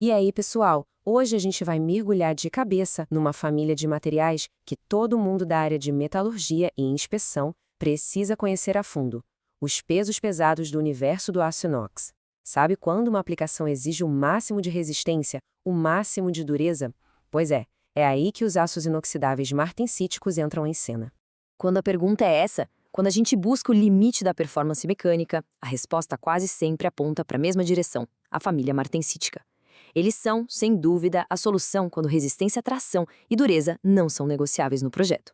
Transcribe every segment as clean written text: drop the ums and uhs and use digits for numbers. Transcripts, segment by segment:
E aí, pessoal, hoje a gente vai mergulhar de cabeça numa família de materiais que todo mundo da área de metalurgia e inspeção precisa conhecer a fundo: os pesos pesados do universo do aço inox. Sabe quando uma aplicação exige o máximo de resistência, o máximo de dureza? Pois é aí que os aços inoxidáveis martensíticos entram em cena. Quando a pergunta é essa, quando a gente busca o limite da performance mecânica, a resposta quase sempre aponta para a mesma direção: a família martensítica. Eles são, sem dúvida, a solução quando resistência à tração e dureza não são negociáveis no projeto.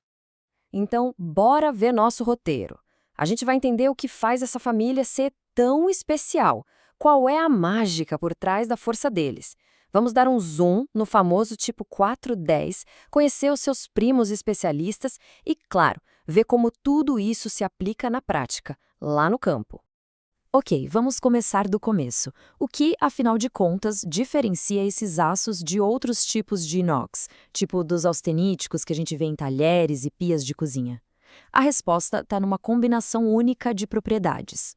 Então, bora ver nosso roteiro. A gente vai entender o que faz essa família ser tão especial. Qual é a mágica por trás da força deles? Vamos dar um zoom no famoso tipo 410, conhecer os seus primos especialistas e, claro, ver como tudo isso se aplica na prática, lá no campo. Ok, vamos começar do começo. O que, afinal de contas, diferencia esses aços de outros tipos de inox, tipo dos austeníticos que a gente vê em talheres e pias de cozinha? A resposta está numa combinação única de propriedades.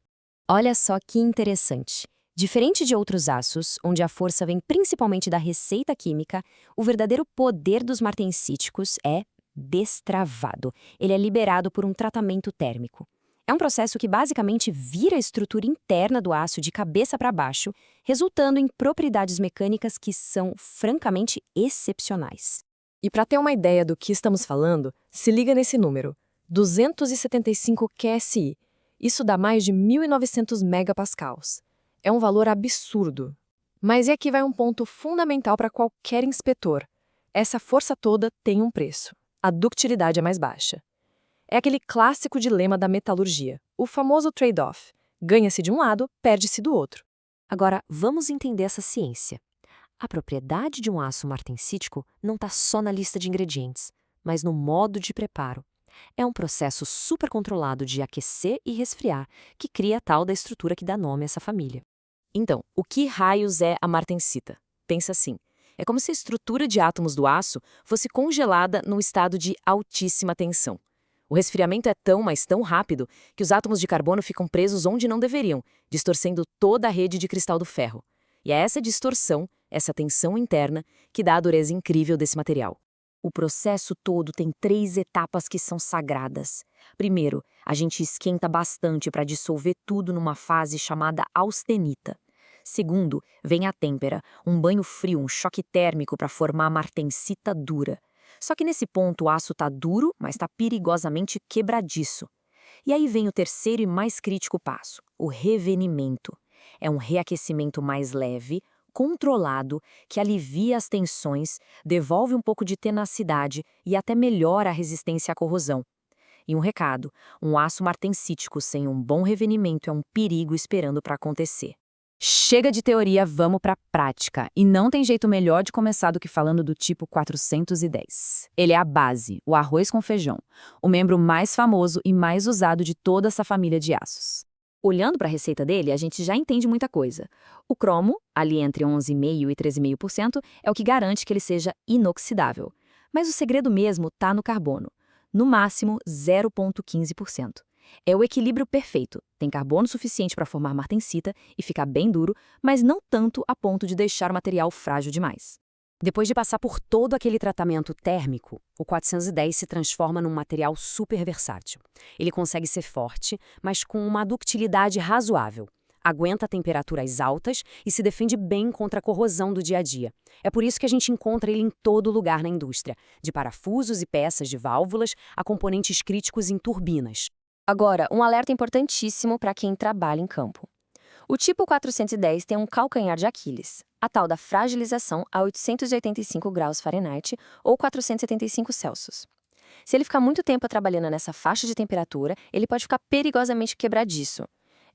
Olha só que interessante. Diferente de outros aços, onde a força vem principalmente da receita química, o verdadeiro poder dos martensíticos é destravado. Ele é liberado por um tratamento térmico. É um processo que basicamente vira a estrutura interna do aço de cabeça para baixo, resultando em propriedades mecânicas que são francamente excepcionais. E para ter uma ideia do que estamos falando, se liga nesse número: 275 QSI. Isso dá mais de 1.900 megapascals. É um valor absurdo. Mas e aqui vai um ponto fundamental para qualquer inspetor. Essa força toda tem um preço. A ductilidade é mais baixa. É aquele clássico dilema da metalurgia, o famoso trade-off. Ganha-se de um lado, perde-se do outro. Agora, vamos entender essa ciência. A propriedade de um aço martensítico não está só na lista de ingredientes, mas no modo de preparo. É um processo super controlado de aquecer e resfriar que cria a tal da estrutura que dá nome a essa família. Então, o que raios é a martensita? Pensa assim: é como se a estrutura de átomos do aço fosse congelada num estado de altíssima tensão. O resfriamento é tão, mas tão rápido, que os átomos de carbono ficam presos onde não deveriam, distorcendo toda a rede de cristal do ferro. E é essa distorção, essa tensão interna, que dá a dureza incrível desse material. O processo todo tem 3 etapas que são sagradas. Primeiro, a gente esquenta bastante para dissolver tudo numa fase chamada austenita. Segundo, vem a têmpera, um banho frio, um choque térmico para formar a martensita dura. Só que nesse ponto o aço está duro, mas está perigosamente quebradiço. E aí vem o terceiro e mais crítico passo, o revenimento. É um reaquecimento mais leve, controlado, que alivia as tensões, devolve um pouco de tenacidade e até melhora a resistência à corrosão. E um recado: um aço martensítico sem um bom revenimento é um perigo esperando para acontecer. Chega de teoria, vamos para a prática. E não tem jeito melhor de começar do que falando do tipo 410. Ele é a base, o arroz com feijão, o membro mais famoso e mais usado de toda essa família de aços. Olhando para a receita dele, a gente já entende muita coisa. O cromo, ali entre 11,5% e 13,5%, é o que garante que ele seja inoxidável. Mas o segredo mesmo está no carbono. No máximo, 0,15%. É o equilíbrio perfeito. Tem carbono suficiente para formar martensita e ficar bem duro, mas não tanto a ponto de deixar o material frágil demais. Depois de passar por todo aquele tratamento térmico, o 410 se transforma num material super versátil. Ele consegue ser forte, mas com uma ductilidade razoável. Aguenta temperaturas altas e se defende bem contra a corrosão do dia a dia. É por isso que a gente encontra ele em todo lugar na indústria, de parafusos e peças de válvulas a componentes críticos em turbinas. Agora, um alerta importantíssimo para quem trabalha em campo. O tipo 410 tem um calcanhar de Aquiles, a tal da fragilização a 885 graus Fahrenheit ou 475 Celsius. Se ele ficar muito tempo trabalhando nessa faixa de temperatura, ele pode ficar perigosamente quebradiço.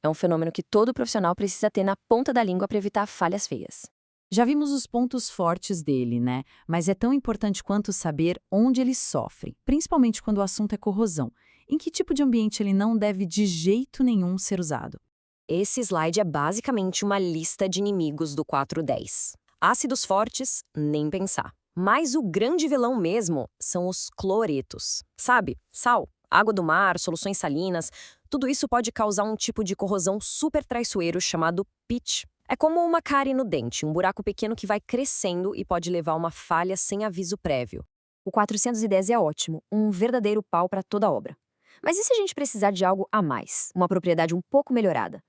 É um fenômeno que todo profissional precisa ter na ponta da língua para evitar falhas feias. Já vimos os pontos fortes dele, né? Mas é tão importante quanto saber onde ele sofre, principalmente quando o assunto é corrosão. Em que tipo de ambiente ele não deve de jeito nenhum ser usado? Esse slide é basicamente uma lista de inimigos do 410. Ácidos fortes, nem pensar. Mas o grande vilão mesmo são os cloretos. Sabe? Sal, água do mar, soluções salinas, tudo isso pode causar um tipo de corrosão super traiçoeiro chamado pitch. É como uma cárie no dente, um buraco pequeno que vai crescendo e pode levar a uma falha sem aviso prévio. O 410 é ótimo, um verdadeiro pau para toda obra. Mas e se a gente precisar de algo a mais, uma propriedade um pouco melhorada?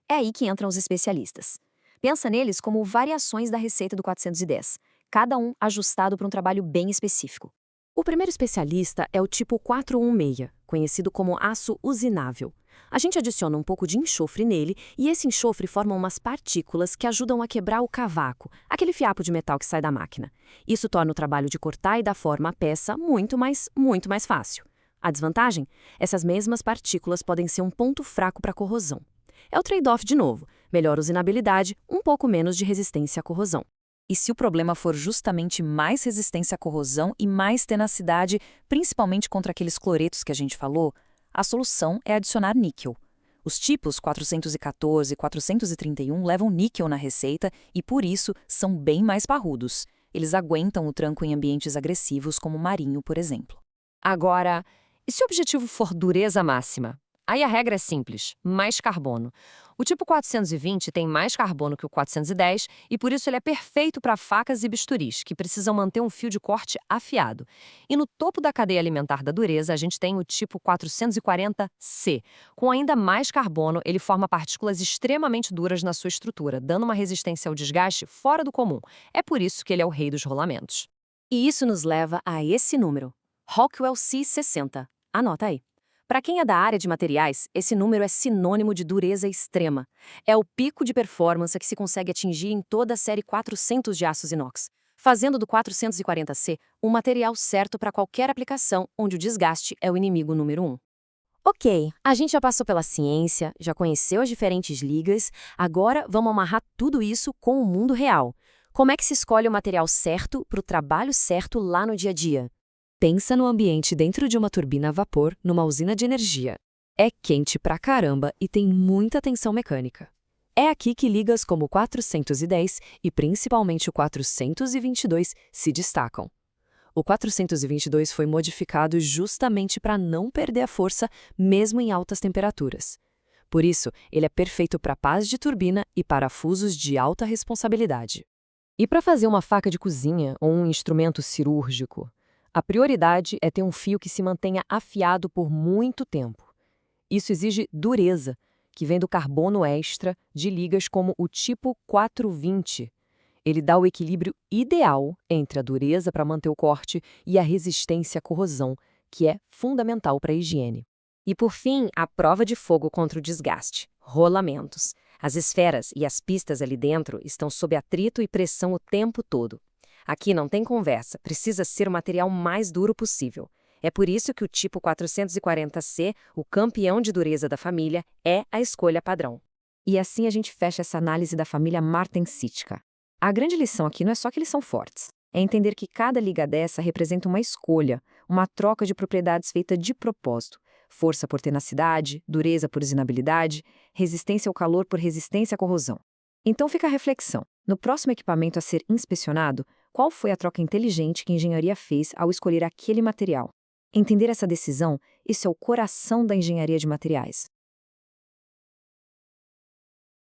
É aí que entram os especialistas. Pensa neles como variações da receita do 410, cada um ajustado para um trabalho bem específico. O primeiro especialista é o tipo 416, conhecido como aço usinável. A gente adiciona um pouco de enxofre nele e esse enxofre forma umas partículas que ajudam a quebrar o cavaco, aquele fiapo de metal que sai da máquina. Isso torna o trabalho de cortar e dar forma à peça muito mais fácil. A desvantagem? Essas mesmas partículas podem ser um ponto fraco para corrosão. É o trade-off de novo, melhor usinabilidade, um pouco menos de resistência à corrosão. E se o problema for justamente mais resistência à corrosão e mais tenacidade, principalmente contra aqueles cloretos que a gente falou, a solução é adicionar níquel. Os tipos 414 e 431 levam níquel na receita e, por isso, são bem mais parrudos. Eles aguentam o tranco em ambientes agressivos, como o marinho, por exemplo. Agora, e se o objetivo for dureza máxima? Aí a regra é simples, mais carbono. O tipo 420 tem mais carbono que o 410 e por isso ele é perfeito para facas e bisturis, que precisam manter um fio de corte afiado. E no topo da cadeia alimentar da dureza, a gente tem o tipo 440C. Com ainda mais carbono, ele forma partículas extremamente duras na sua estrutura, dando uma resistência ao desgaste fora do comum. É por isso que ele é o rei dos rolamentos. E isso nos leva a esse número, Rockwell C60. Anota aí. Para quem é da área de materiais, esse número é sinônimo de dureza extrema. É o pico de performance que se consegue atingir em toda a série 400 de aços inox, fazendo do 440C um material certo para qualquer aplicação onde o desgaste é o inimigo número 1. Ok, a gente já passou pela ciência, já conheceu as diferentes ligas, agora vamos amarrar tudo isso com o mundo real. Como é que se escolhe o material certo para o trabalho certo lá no dia a dia? Pensa no ambiente dentro de uma turbina a vapor, numa usina de energia. É quente pra caramba e tem muita tensão mecânica. É aqui que ligas como o 410 e principalmente o 422 se destacam. O 422 foi modificado justamente para não perder a força mesmo em altas temperaturas. Por isso, ele é perfeito para pás de turbina e parafusos de alta responsabilidade. E para fazer uma faca de cozinha ou um instrumento cirúrgico? A prioridade é ter um fio que se mantenha afiado por muito tempo. Isso exige dureza, que vem do carbono extra de ligas como o tipo 420. Ele dá o equilíbrio ideal entre a dureza para manter o corte e a resistência à corrosão, que é fundamental para a higiene. E por fim, a prova de fogo contra o desgaste, rolamentos. As esferas e as pistas ali dentro estão sob atrito e pressão o tempo todo. Aqui não tem conversa, precisa ser o material mais duro possível. É por isso que o tipo 440C, o campeão de dureza da família, é a escolha padrão. E assim a gente fecha essa análise da família Martensítica. A grande lição aqui não é só que eles são fortes, é entender que cada liga dessa representa uma escolha, uma troca de propriedades feita de propósito. Força por tenacidade, dureza por usinabilidade, resistência ao calor por resistência à corrosão. Então fica a reflexão. No próximo equipamento a ser inspecionado, qual foi a troca inteligente que a engenharia fez ao escolher aquele material? Entender essa decisão, isso é o coração da engenharia de materiais.